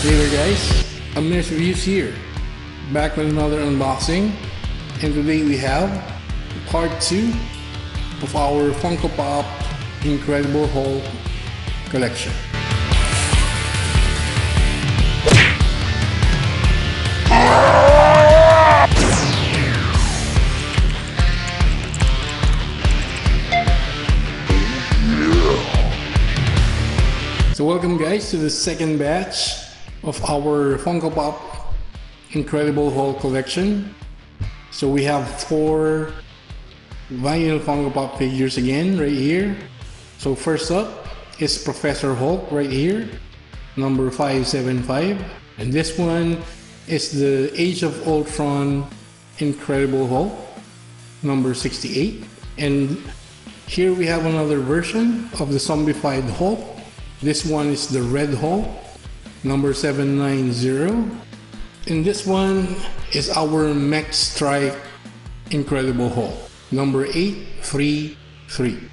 Hey there guys, Abner's Reviews here, back with another unboxing, and today we have part 2 of our Funko Pop Incredible Hulk collection. So welcome guys to the second batch of our Funko Pop Incredible Hulk collection. So we have 4 vinyl Funko Pop figures again right here. So first up is Professor Hulk right here, number 575, and this one is the Age of Ultron Incredible Hulk, number 68. And here we have another version of the zombified Hulk. This one is the Red Hulk, number 790. And this one is our Mech Strike Incredible Hulk, number 833.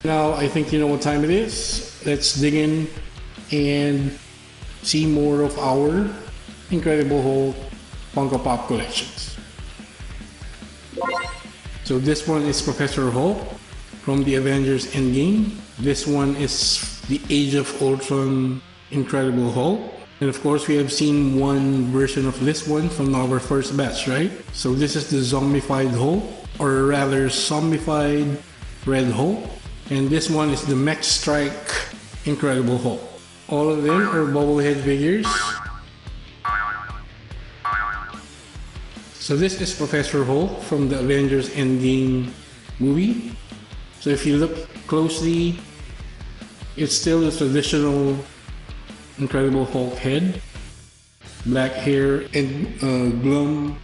Now I think you know what time it is. Let's dig in and see more of our Incredible Hulk Funko Pop collections. So this one is Professor Hulk from the Avengers Endgame. This one is the Age of Ultron Incredible Hulk. And of course we have seen one version of this one from our first batch, right? So this is the zombified Hulk, or rather zombified Red Hulk. And this one is the Mech Strike Incredible Hulk. All of them are bobblehead figures. So this is Professor Hulk from the Avengers Endgame movie. So if you look closely, it's still the traditional Incredible Hulk head. Black hair and glum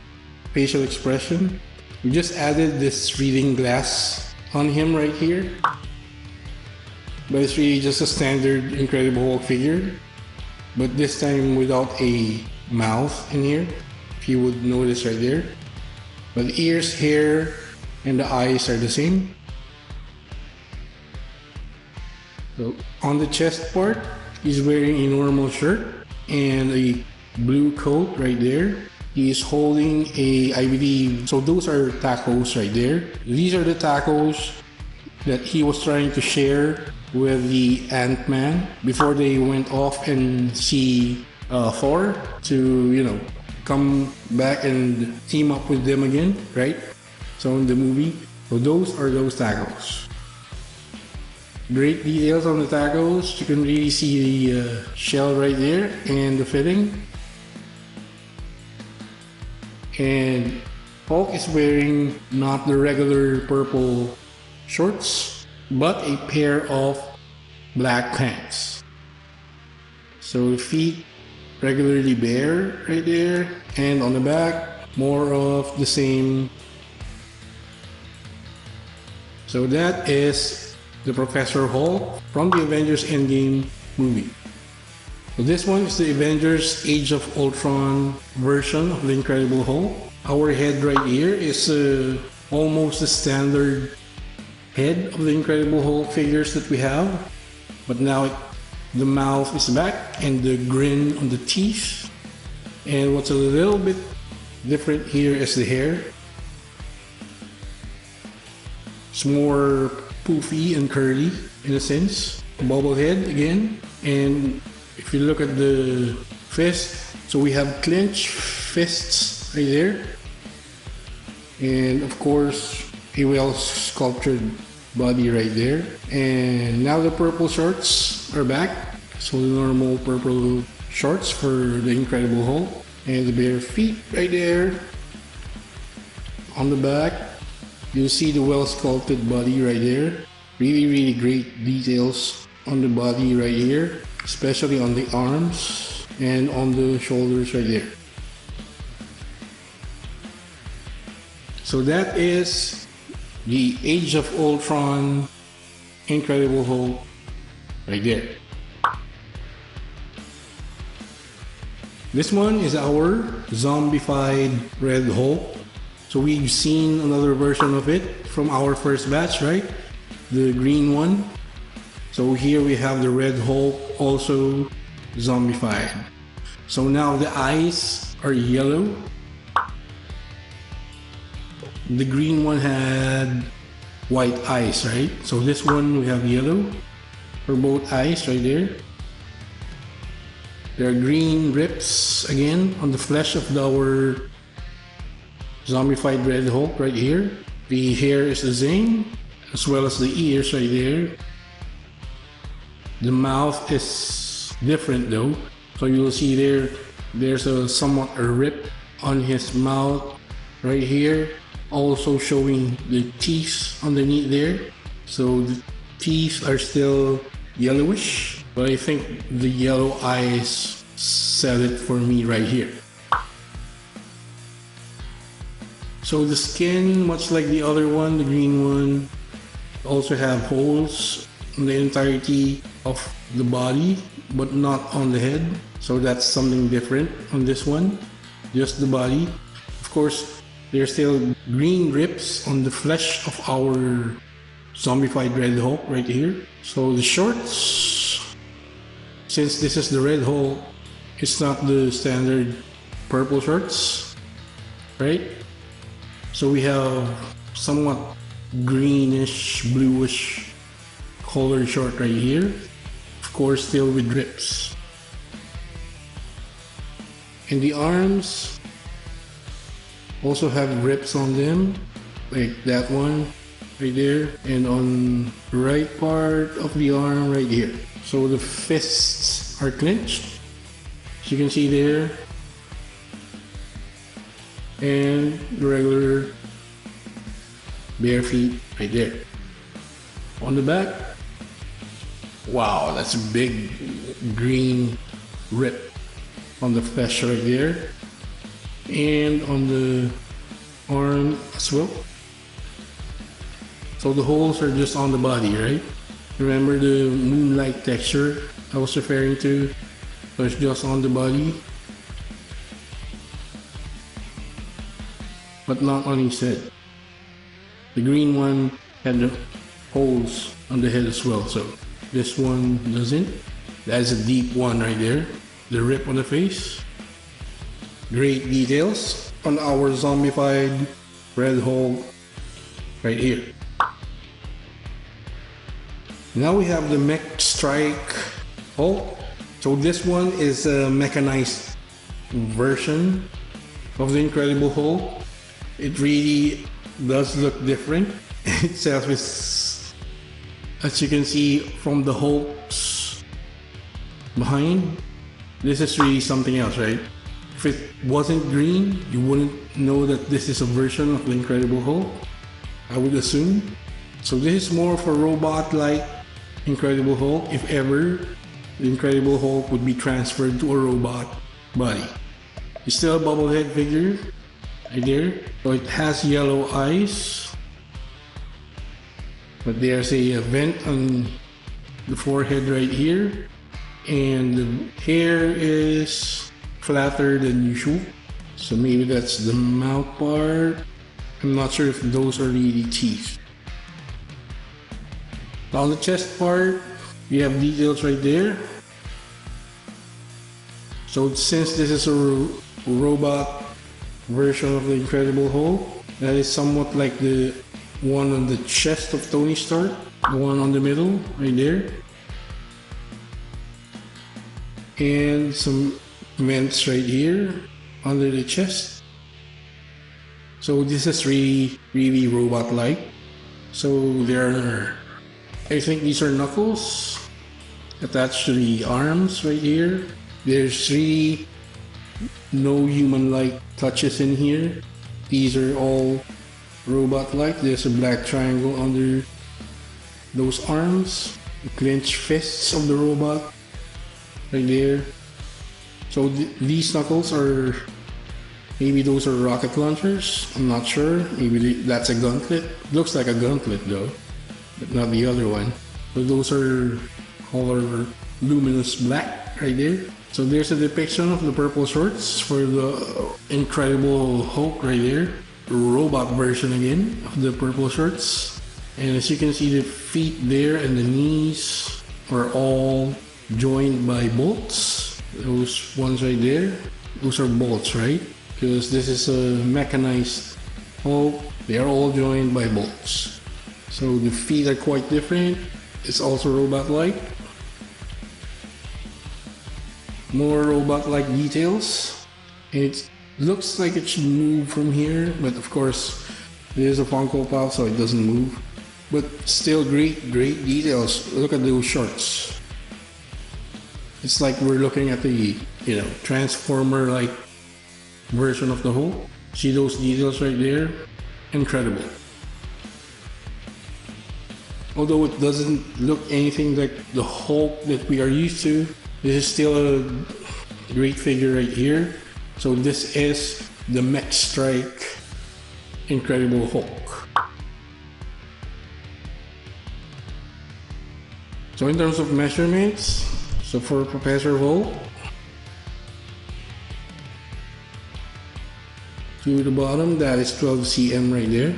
facial expression. We just added this reading glass on him right here. But it's really just a standard Incredible Hulk figure, but this time without a mouth in here, if you would notice right there. But the ears, hair, and the eyes are the same. So on the chest part, he's wearing a normal shirt and a blue coat right there. He is holding a, I believe, so those are tacos right there. These are the tacos that he was trying to share with the Ant-Man before they went off and see Thor to, you know, come back and team up with them again, right? So in the movie, so those are those tacos. Great details on the tacos. You can really see the shell right there and the fitting. And Hulk is wearing not the regular purple shorts, but a pair of black pants. So the feet regularly bare right there, and on the back, more of the same. So that is the Professor Hulk from the Avengers Endgame movie. So this one is the Avengers Age of Ultron version of the Incredible Hulk. Our head right here is almost the standard head of the Incredible Hulk figures that we have. But now the mouth is back and the grin on the teeth. And what's a little bit different here is the hair. It's more poofy and curly in a sense. Bobble head again. And if you look at the fist, so we have clenched fists right there. And of course, a well sculptured body right there. And now the purple shorts are back. So the normal purple shorts for the Incredible Hulk. And the bare feet right there. On the back, you'll see the well sculpted body right there. Really great details on the body right here, especially on the arms and on the shoulders right there. So that is the Age of Ultron Incredible Hulk right there. This one is our zombified Red Hulk. So we've seen another version of it from our first batch, right? The green one. So here we have the Red Hulk also zombified. So now the eyes are yellow. The green one had white eyes, right? So this one we have yellow for both eyes right there. There are green rips again on the flesh of our zombified Red Hulk right here. The hair is the same, as well as the ears right there. The mouth is different though. So you'll see there's somewhat a rip on his mouth right here. Also showing the teeth underneath there. So the teeth are still yellowish, but I think the yellow eyes sell it for me right here. So the skin, much like the other one, the green one, also have holes in the entirety of the body, but not on the head. So that's something different on this one, just the body. Of course, there's still green rips on the flesh of our zombified Red Hulk right here. So the shorts, since this is the Red Hulk, it's not the standard purple shorts, right? So we have somewhat greenish, bluish color short right here. Of course, still with rips. And the arms also have rips on them, like that one right there, and on the right part of the arm right here. So the fists are clenched, as you can see there, and the regular bare feet right there. On the back, wow, that's a big green rip on the flesh right there, and on the arm as well. So the holes are just on the body, right? Remember the moonlight texture I was referring to? So it's just on the body, but not on his head. The green one had the holes on the head as well, so this one doesn't. That's a deep one right there. The rip on the face. Great details on our zombified Red Hulk right here. Now we have the Mech Strike Hulk. So this one is a mechanized version of the Incredible Hulk. It really does look different. Itself is As you can see from the Hulk's behind, this is really something else, right? If it wasn't green, you wouldn't know that this is a version of the Incredible Hulk, I would assume. So this is more of a robot-like Incredible Hulk, if ever the Incredible Hulk would be transferred to a robot body. It's still a bobblehead figure right there. So it has yellow eyes, but there's a vent on the forehead right here, and the hair is flatter than usual. So maybe that's the mouth part. I'm not sure if those are really teeth. On the chest part, you have details right there. So since this is a robot version of the Incredible Hulk, that is somewhat like the one on the chest of Tony Stark, the one on the middle right there, and some vents right here under the chest. So this is really robot-like. So there are, I think these are knuckles attached to the arms right here. There's 3 no human-like touches in here. These are all robot-like. There's a black triangle under those arms, the clenched fists of the robot right there. So these knuckles are, maybe those are rocket launchers, I'm not sure. Maybe that's a gauntlet. Looks like a gauntlet though, but not the other one. So those are color luminous black right there. So there's a depiction of the purple shorts for the Incredible Hulk right there. Robot version again of the purple shorts. And as you can see, the feet there and the knees are all joined by bolts. Those ones right there, those are bolts, right? Because this is a mechanized Hulk. They are all joined by bolts. So the feet are quite different. It's also robot-like. More robot-like details. And it looks like it should move from here, but of course it is a Funko Pop, so it doesn't move. But still great details. Look at those shorts. It's like we're looking at the, Transformer-like version of the Hulk. See those details right there? Incredible. Although it doesn't look anything like the Hulk that we are used to, this is still a great figure right here. So this is the Mech Strike Incredible Hulk. So in terms of measurements, so for Professor Hulk, to the bottom, that is 12 cm right there.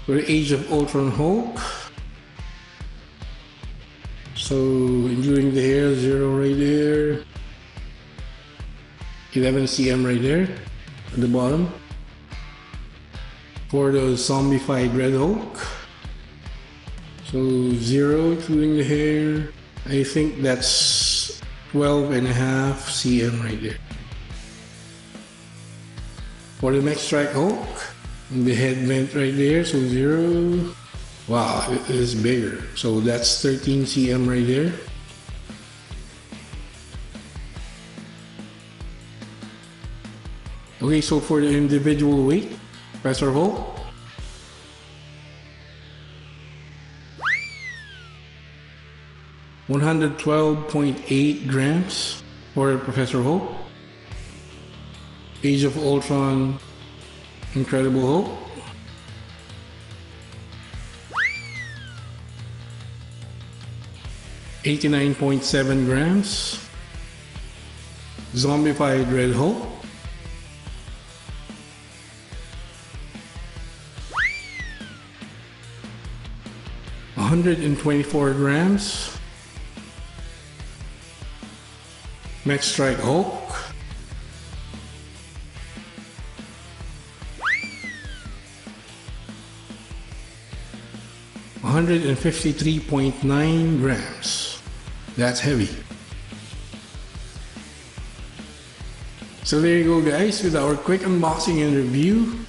For the Age of Ultron Hulk, so including the hair, 0 right there, 11 cm right there at the bottom. For the zombified Red Hulk, so 0 including the hair, I think that's 12.5 cm right there. For the Mech Strike Hulk, the head vent right there, so 0. Wow, it is bigger. So that's 13 cm right there. Okay, so for the individual weight, Professor Hulk, $112.8 grams for Professor Hulk. Age of Ultron Incredible Hulk, $89.7 grams. Zombified Red Hulk, $124 grams. Mech Strike Hulk, $153.9 grams. That's heavy. So there you go guys, with our quick unboxing and review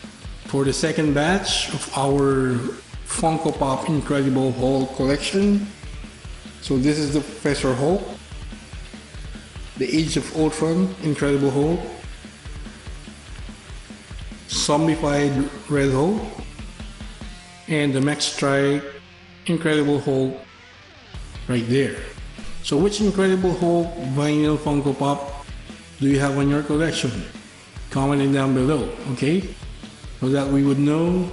for the second batch of our Funko Pop Incredible Hulk collection. So this is the Professor Hulk, the Age of Ultron Incredible Hulk, Zombified Red Hulk, and the Max Strike Incredible Hulk right there. So which Incredible Hulk vinyl Funko Pop do you have on your collection? Comment it down below, okay? So that we would know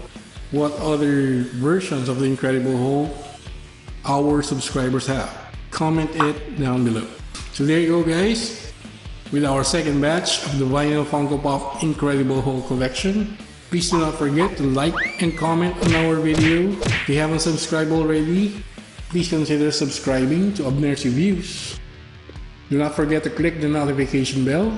what other versions of the Incredible Hulk our subscribers have. Comment it down below. So there you go, guys, with our second batch of the vinyl Funko Pop Incredible Hulk collection. Please do not forget to like and comment on our video. If you haven't subscribed already, please consider subscribing to Abner's Reviews. Do not forget to click the notification bell.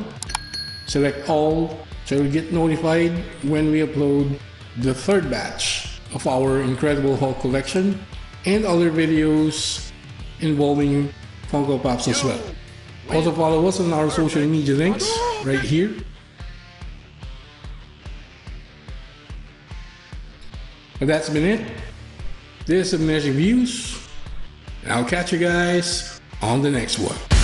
Select all so you'll get notified when we upload the third batch of our Incredible Hulk collection and other videos involving Funko Pops as well. Also follow us on our social media links right here. But that's been it. This is Abner's Reviews, and I'll catch you guys on the next one.